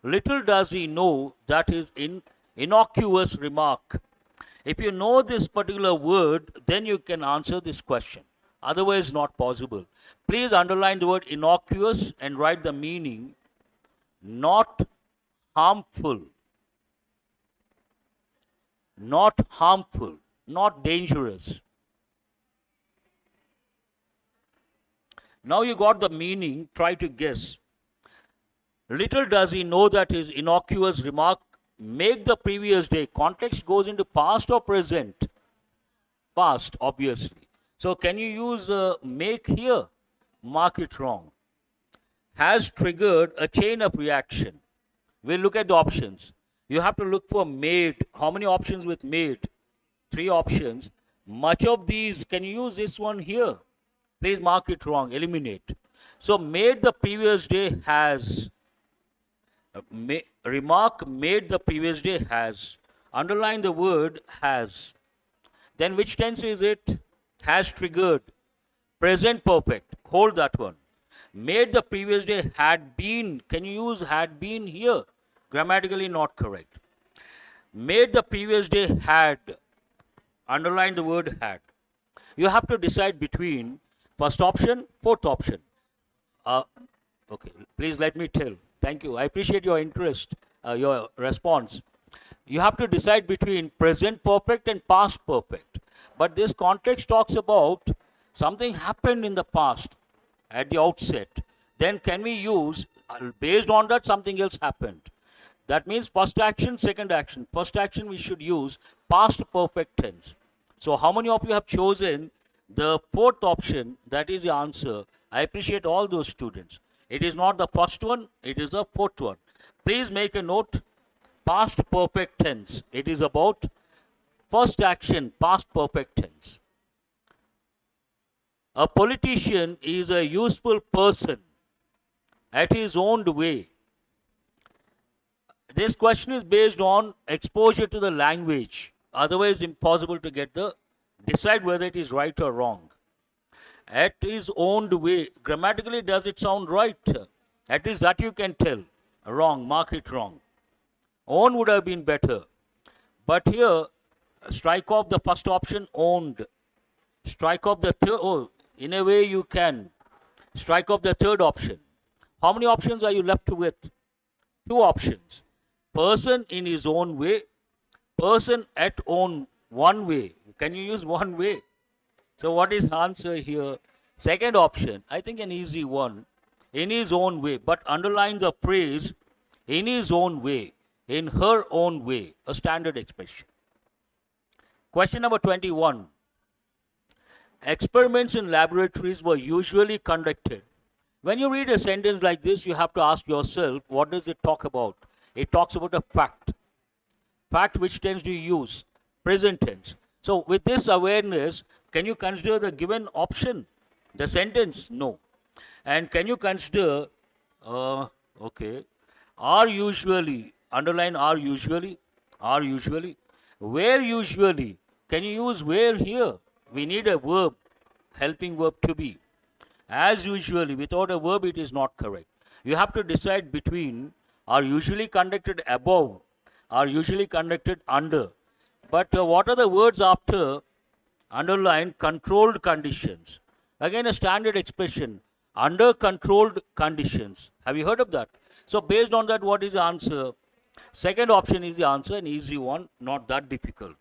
Little does he know, that is in innocuous remark. If you know this particular word, then you can answer this question. Otherwise, not possible. Please underline the word innocuous and write the meaning. Not harmful. Not harmful. Not dangerous. Now you got the meaning, try to guess. Little does he know that his innocuous remark make the previous day. Context goes into past or present? Past, obviously. So can you use make here? Mark it wrong. Has triggered a chain of reaction. We'll look at the options. You have to look for made. How many options with made? 3 options. Much of these, can you use this one here? Please mark it wrong, eliminate. So made the previous day has. Remark made the previous day has. Underline the word has. Then which tense is it? Has triggered. Present perfect. Hold that one. Made the previous day had been. Can you use had been here? Grammatically not correct. Made the previous day had. Underline the word had. You have to decide between first option, fourth option. Okay, please let me tell. Thank you. I appreciate your interest, your response. You have to decide between present perfect and past perfect. But this context talks about something happened in the past at the outset. Then can we use, based on that, something else happened. That means first action, second action. First action we should use past perfect tense. So how many of you have chosen the fourth option? That is the answer. I appreciate all those students. It is not the first one, it is the fourth one. Please make a note, past perfect tense. It is about first action, past perfect tense. A politician is a useful person at his own way. This question is based on exposure to the language. Otherwise, impossible to decide whether it is right or wrong. At his own way. Grammatically, does it sound right? At least that you can tell. Wrong, mark it wrong. Own would have been better. But here, strike off the first option, owned. Strike off the third, oh, in a way you can. Strike off the third option. How many options are you left with? Two options. Person in his own way, person at own one way. Can you use one way? So what is answer here? Second option, I think an easy one. In his own way, but underline the phrase in his own way, in her own way, a standard expression. Question number 21. Experiments in laboratories were usually conducted. When you read a sentence like this, you have to ask yourself, what does it talk about? It talks about a fact. Fact which tense do you use? Present tense. So with this awareness, can you consider the given option? The sentence? No. And can you consider, okay, are usually, underline are usually, where usually? Can you use where here? We need a verb, helping verb to be. As usually, without a verb, it is not correct. You have to decide between are usually conducted above, are usually conducted under. But what are the words after? Underline controlled conditions. Again, a standard expression, under controlled conditions. Have you heard of that? So based on that, what is the answer? Second option is the answer, an easy one, not that difficult.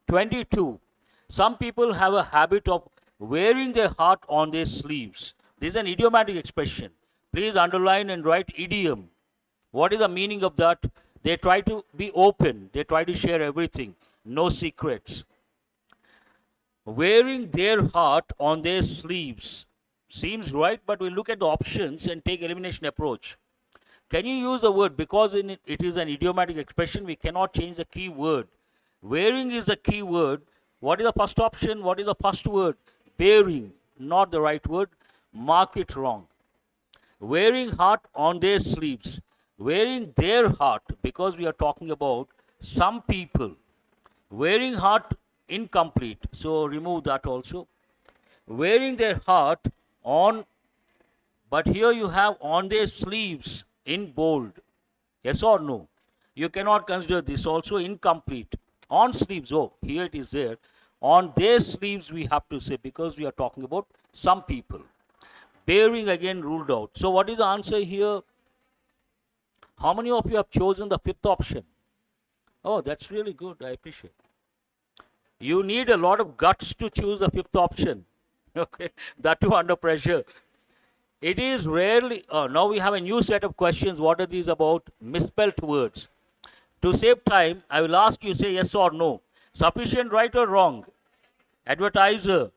22. Some people have a habit of wearing their heart on their sleeves. This is an idiomatic expression. Please underline and write idiom. What is the meaning of that? They try to be open. They try to share everything. No secrets. Wearing their heart on their sleeves. Seems right, but we'll look at the options and take elimination approach. Can you use the word? Because it is an idiomatic expression, we cannot change the key word. Wearing is the key word. What is the first option? What is the first word? Bearing. Not the right word. Mark it wrong. Wearing heart on their sleeves. Wearing their heart, because we are talking about some people. Wearing heart incomplete, so remove that also. Wearing their heart on, but here you have on their sleeves in bold. Yes or no? You cannot consider this also incomplete. On sleeves, oh, here it is there. On their sleeves we have to say, because we are talking about some people. Bearing again ruled out. So what is the answer here? How many of you have chosen the fifth option? Oh, that's really good. I appreciate it. You need a lot of guts to choose the fifth option. Okay, that too under pressure. It is rarely, now we have a new set of questions. What are these about? Misspelled words. To save time, I will ask you say yes or no. Sufficient, right or wrong? Advertiser.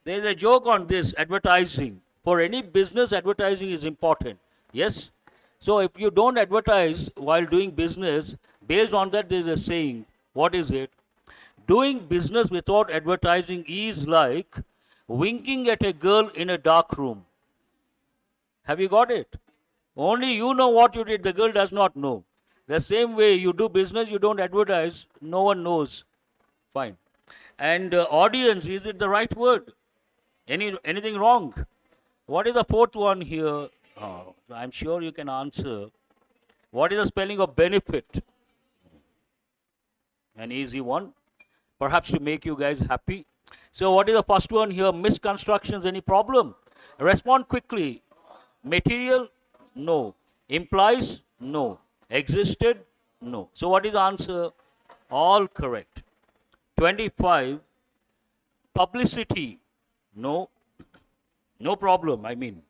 There is a joke on this, advertising. For any business, advertising is important. Yes? So if you don't advertise while doing business, based on that there is a saying. What is it? Doing business without advertising is like winking at a girl in a dark room. Have you got it? Only you know what you did, the girl does not know. The same way you do business, you don't advertise, no one knows. Fine. And audience, is it the right word? Anything wrong? What is the fourth one here? Oh, I'm sure you can answer. What is the spelling of benefit? An easy one. Perhaps to make you guys happy. So what is the first one here? Misconstructions, any problem? Respond quickly. Material? No. Implies? No. Existed? No. So what is the answer? All correct. 25. Publicity? No. No problem, I mean.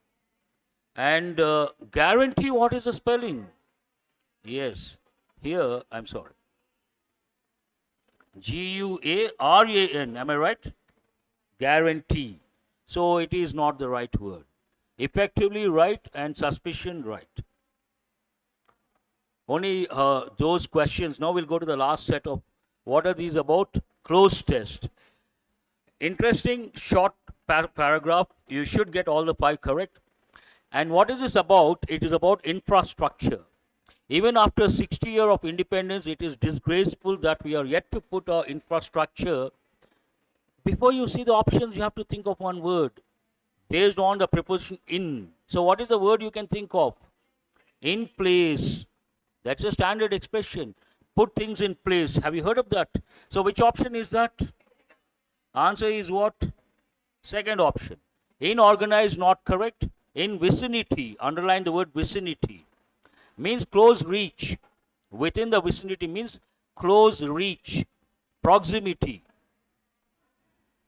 And guarantee, what is the spelling? Yes. Here, I'm sorry. G-U-A-R-A-N, am I right? Guarantee. So it is not the right word. Effectively right and suspicion right. Only those questions. Now we'll go to the last set of what are these about? Close test. Interesting short paragraph. You should get all the 5 correct. And what is this about? It is about infrastructure. Even after 60 years of independence, it is disgraceful that we are yet to put our infrastructure Before you see the options, you have to think of one word based on the preposition in. So what is the word you can think of? In place. That's a standard expression. Put things in place. Have you heard of that? So which option is that? Answer is what? Second option. Inorganized, not correct. In vicinity, underline the word vicinity. Means close reach. Within the vicinity means close reach. Proximity.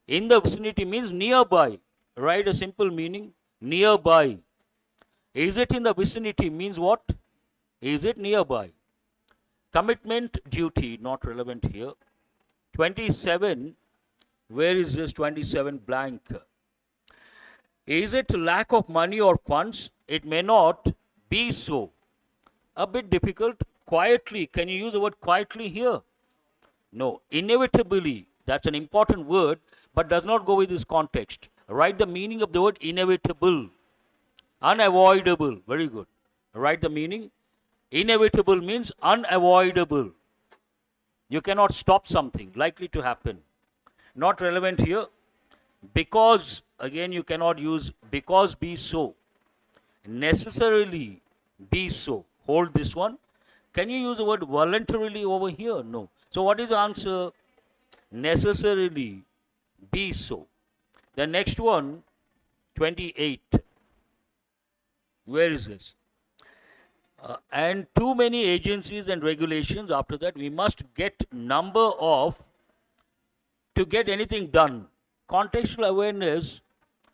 In the vicinity means nearby. Write a simple meaning. Nearby. Is it in the vicinity means what? Is it nearby? Commitment, duty, not relevant here. 27. Where is this 27 blank? Is it lack of money or funds? It may not be so. A bit difficult. Quietly. Can you use the word quietly here? No. Inevitably. That's an important word, but does not go with this context. Write the meaning of the word inevitable. Unavoidable. Very good. Write the meaning. Inevitable means unavoidable. You cannot stop something likely to happen. Not relevant here. Because, again, you cannot use because be so. Necessarily be so. Hold this one. Can you use the word voluntarily over here? No. So what is the answer? Necessarily be so. The next one, 28. Where is this? And too many agencies and regulations. After that, we must get number of to get anything done. Contextual awareness.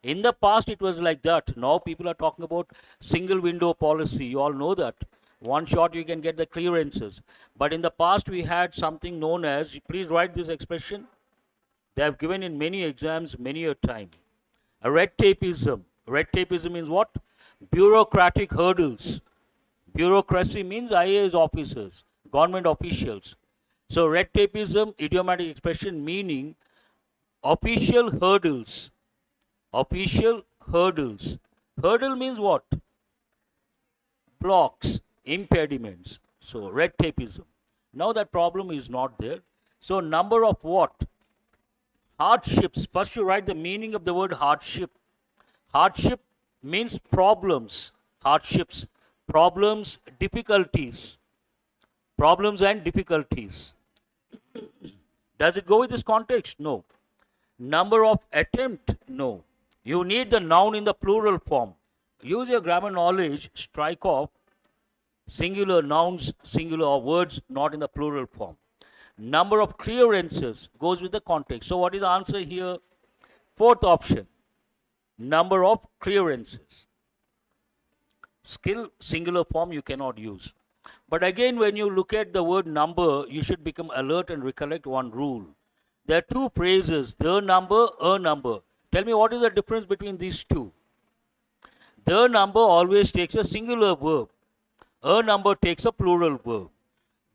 In the past, it was like that. Now people are talking about single window policy. You all know that. One shot you can get the clearances. But in the past, we had something known as, please write this expression. They have given in many exams many a time. A red tapeism. Red tapeism means what? Bureaucratic hurdles. Bureaucracy means IAS officers, government officials. So red tapeism, idiomatic expression meaning official hurdles. Official hurdles. Hurdle means what? Blocks, impediments. So red tapeism. Now that problem is not there. So number of what? Hardships. First you write the meaning of the word hardship. Hardship means problems. Hardships. Problems, difficulties. Problems and difficulties. Does it go with this context? No. Number of attempt? No. You need the noun in the plural form. Use your grammar knowledge, strike off singular nouns, singular or words not in the plural form. Number of clearances goes with the context. So what is the answer here? Fourth option. Number of clearances. Skill, singular form you cannot use. But again, when you look at the word number, you should become alert and recollect one rule. There are two phrases, the number, a number. Tell me what is the difference between these two? The number always takes a singular verb. A number takes a plural verb.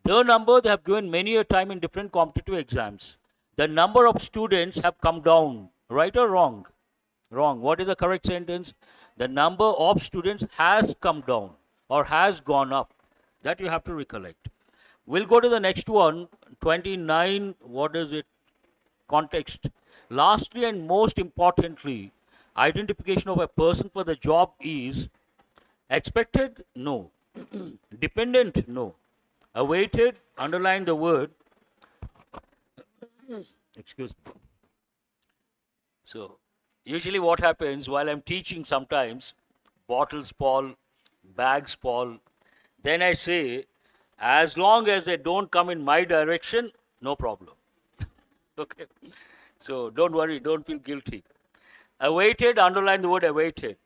The number they have given many a time in different competitive exams. The number of students have come down. Right or wrong? Wrong. What is the correct sentence? The number of students has come down or has gone up. That you have to recollect. We'll go to the next one. 29. What is it? Context. Lastly and most importantly, identification of a person for the job is expected? No. Dependent? No. Awaited? Underline the word. Excuse me. So, usually what happens while I'm teaching sometimes, bottles fall, bags fall. Then I say, as long as they don't come in my direction, no problem. Okay. So don't worry, don't feel guilty. Awaited, underline the word awaited.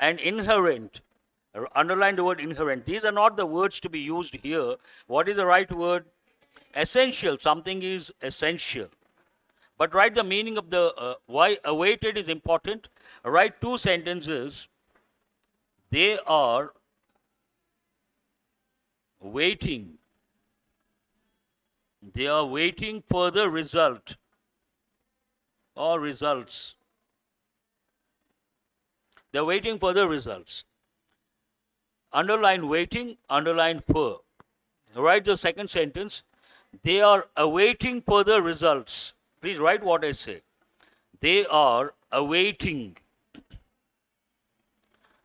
And inherent, underline the word inherent. These are not the words to be used here. What is the right word? Essential. Something is essential. But write the meaning of the why awaited is important. Write two sentences. They are waiting. They are waiting for the result or results. They are waiting for the results. Underline waiting, underline for. Write the second sentence. They are awaiting for the results. Please write what I say. They are awaiting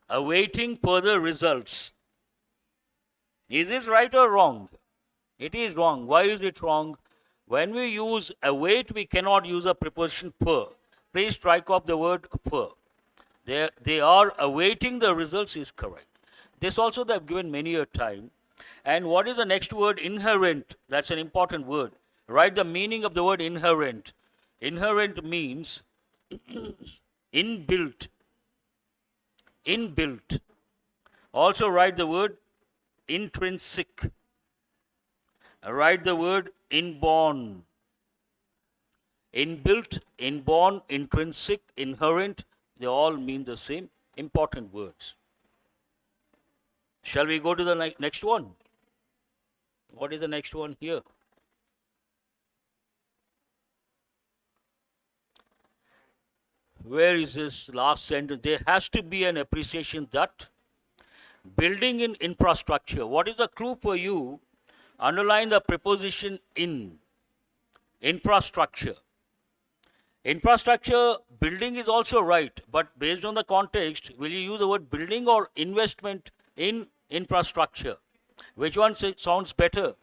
further results. Is this right or wrong? It is wrong. Why is it wrong? When we use await, we cannot use a preposition for. Please strike off the word for. They are awaiting the results is correct. This also they have given many a time. And what is the next word? Inherent. That's an important word. Write the meaning of the word inherent. Inherent means inbuilt. Inbuilt. Also write the word intrinsic. Write the word inborn. Inbuilt, inborn, intrinsic, inherent, they all mean the same. Important words. Shall we go to the next one? What is the next one here? Where is this last sentence? There has to be an appreciation that building in infrastructure. What is the clue for you? Underline the preposition in. Infrastructure. Infrastructure, building is also right, but based on the context, will you use the word building or investment in infrastructure? Which one sounds better?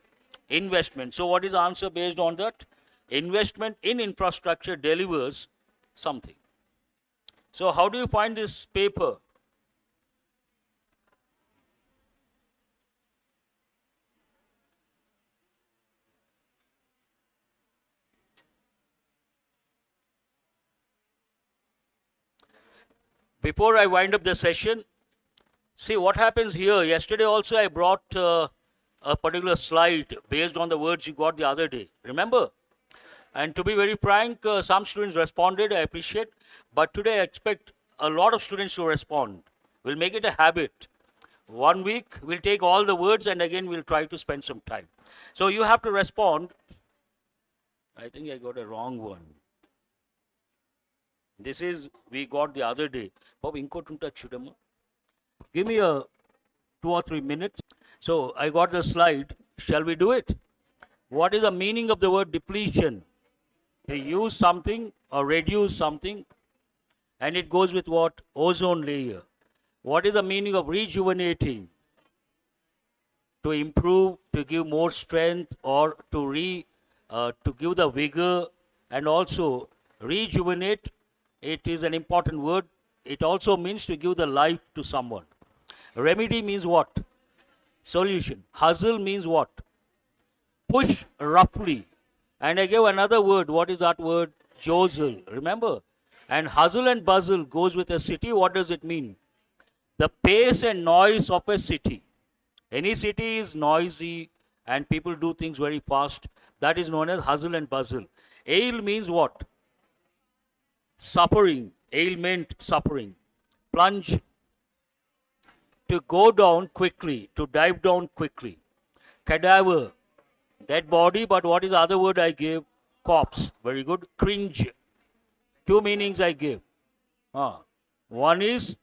Investment. So what is the answer based on that? Investment in infrastructure delivers something. So how do you find this paper? Before I wind up the session, see what happens here. Yesterday also I brought a particular slide based on the words you got the other day. Remember? And to be very frank, some students responded, I appreciate. But today I expect a lot of students to respond. We'll make it a habit. 1 week, we'll take all the words and again we'll try to spend some time. So you have to respond. I think I got a wrong one. This is, we got the other day. Give me a 2 or 3 minutes. So I got the slide. Shall we do it? What is the meaning of the word depletion? To use something or reduce something, and it goes with what? Ozone layer. What is the meaning of rejuvenating? To improve, to give more strength, or to give the vigor, and also rejuvenate. It is an important word. It also means to give the life to someone. Remedy means what? Solution. Hustle means what? Push roughly. And I gave another word. What is that word? Jostle. Remember? And hustle and bustle goes with a city. What does it mean? The pace and noise of a city. Any city is noisy and people do things very fast. That is known as hustle and bustle. Ail means what? Suffering. Ailment, suffering. Plunge. To go down quickly. To dive down quickly. Cadaver. Dead body, but what is the other word I gave? Corpse. Very good. Cringe. 2 meanings I gave. One is,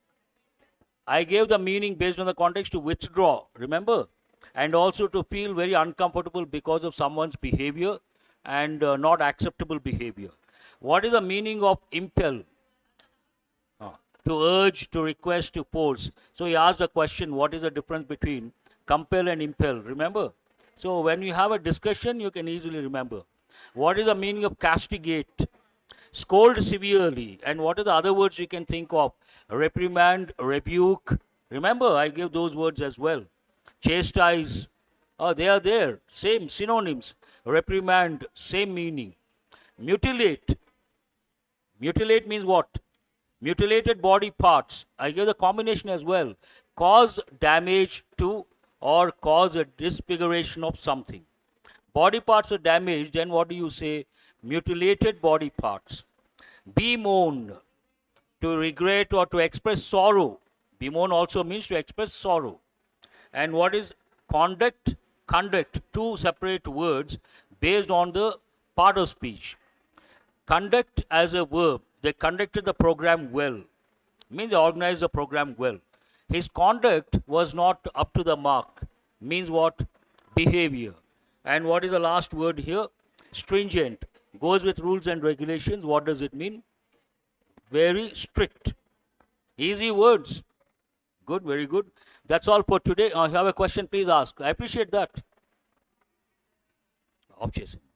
I gave the meaning based on the context to withdraw, remember? And also to feel very uncomfortable because of someone's behavior and not acceptable behavior. What is the meaning of impel? To urge, to request, to force. So he asked the question, what is the difference between compel and impel? Remember? So when you have a discussion, you can easily remember. What is the meaning of castigate? Scold severely. And what are the other words you can think of? Reprimand, rebuke. Remember, I gave those words as well. Chastise. They are there. Same synonyms. Reprimand, same meaning. Mutilate. Mutilate means what? Mutilated body parts. I gave the combination as well. Cause damage to or cause a disfiguration of something. Body parts are damaged, then what do you say? Mutilated body parts. Bemoan, to regret or to express sorrow. Bemoan also means to express sorrow. And what is conduct? Conduct, 2 separate words based on the part of speech. Conduct as a verb. They conducted the program well. Means they organized the program well. His conduct was not up to the mark. Means what? Behavior. And what is the last word here? Stringent. Goes with rules and regulations. What does it mean? Very strict. Easy words. Good, very good. That's all for today. If you have a question, please ask. I appreciate that. Off chasing.